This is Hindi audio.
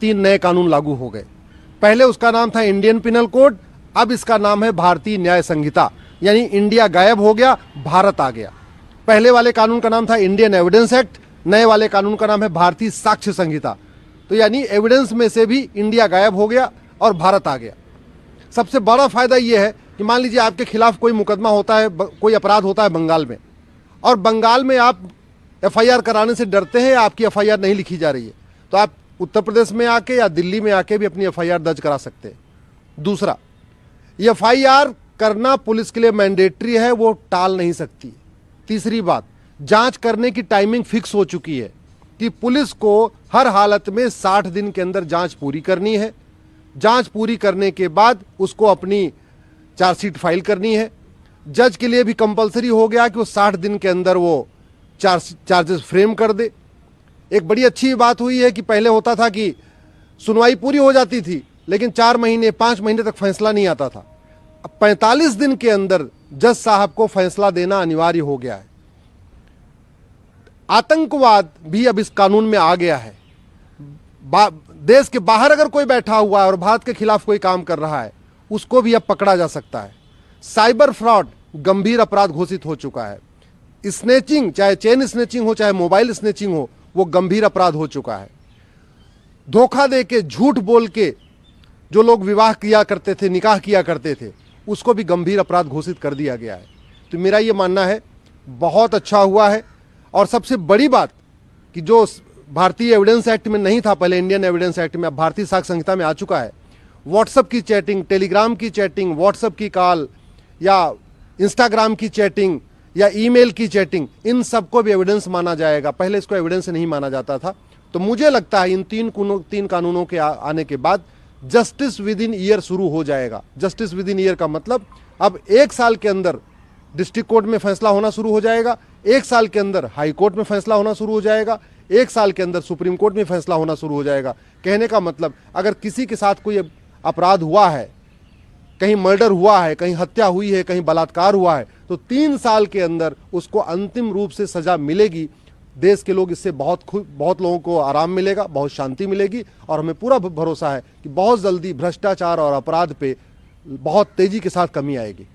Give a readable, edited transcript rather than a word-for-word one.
3 नए कानून लागू हो गए। पहले उसका नाम था इंडियन पिनल कोड, अब इसका नाम है भारतीय न्याय संहिता। यानी इंडिया गायब हो गया, भारत आ गया। पहले वाले कानून का नाम था इंडियन एविडेंस एक्ट, नए वाले कानून का नाम है भारतीय साक्ष्य संहिता। तो यानी एविडेंस में से भी इंडिया गायब हो गया और भारत आ गया। सबसे बड़ा फायदा यह है कि मान लीजिए आपके खिलाफ कोई मुकदमा होता है, कोई अपराध होता है बंगाल में, और बंगाल में आप एफआईआर कराने से डरते हैं, आपकी एफआईआर नहीं लिखी जा रही है, तो आप उत्तर प्रदेश में आके या दिल्ली में आके भी अपनी एफआईआर दर्ज करा सकते हैं। दूसरा, एफआईआर करना पुलिस के लिए मैंडेटरी है, वो टाल नहीं सकती। तीसरी बात, जांच करने की टाइमिंग फिक्स हो चुकी है कि पुलिस को हर हालत में 60 दिन के अंदर जांच पूरी करनी है। जांच पूरी करने के बाद उसको अपनी चार्जशीट फाइल करनी है। जज के लिए भी कंपलसरी हो गया कि वो 60 दिन के अंदर वो चार्जेस फ्रेम कर दे। एक बड़ी अच्छी बात हुई है कि पहले होता था कि सुनवाई पूरी हो जाती थी लेकिन 4 महीने 5 महीने तक फैसला नहीं आता था। अब 45 दिन के अंदर जज साहब को फैसला देना अनिवार्य हो गया है। आतंकवाद भी अब इस कानून में आ गया है। देश के बाहर अगर कोई बैठा हुआ है और भारत के खिलाफ कोई काम कर रहा है, उसको भी अब पकड़ा जा सकता है। साइबर फ्रॉड गंभीर अपराध घोषित हो चुका है। स्नेचिंग, चाहे चेन स्नेचिंग हो चाहे मोबाइल स्नेचिंग हो, वो गंभीर अपराध हो चुका है। धोखा दे के, झूठ बोल के जो लोग विवाह किया करते थे, निकाह किया करते थे, उसको भी गंभीर अपराध घोषित कर दिया गया है। तो मेरा ये मानना है बहुत अच्छा हुआ है। और सबसे बड़ी बात कि जो भारतीय एविडेंस एक्ट में नहीं था, पहले इंडियन एविडेंस एक्ट में, अब भारतीय साक्ष्य संहिता में आ चुका है। व्हाट्सएप की चैटिंग, टेलीग्राम की चैटिंग, व्हाट्सएप की कॉल या इंस्टाग्राम की चैटिंग या ईमेल की चैटिंग, इन सबको भी एविडेंस माना जाएगा। पहले इसको एविडेंस नहीं माना जाता था। तो मुझे लगता है इन तीन कानूनों के आने के बाद जस्टिस विद इन ईयर शुरू हो जाएगा। जस्टिस विद इन ईयर का मतलब अब 1 साल के अंदर डिस्ट्रिक्ट कोर्ट में फैसला होना शुरू हो जाएगा, 1 साल के अंदर हाई कोर्ट में फैसला होना शुरू हो जाएगा, 1 साल के अंदर सुप्रीम कोर्ट में फैसला होना शुरू हो जाएगा। कहने का मतलब, अगर किसी के साथ कोई अपराध हुआ है, कहीं मर्डर हुआ है, कहीं हत्या हुई है, कहीं बलात्कार हुआ है, तो 3 साल के अंदर उसको अंतिम रूप से सजा मिलेगी। देश के लोग इससे बहुत लोगों को आराम मिलेगा, बहुत शांति मिलेगी। और हमें पूरा भरोसा है कि बहुत जल्दी भ्रष्टाचार और अपराध पे बहुत तेजी के साथ कमी आएगी।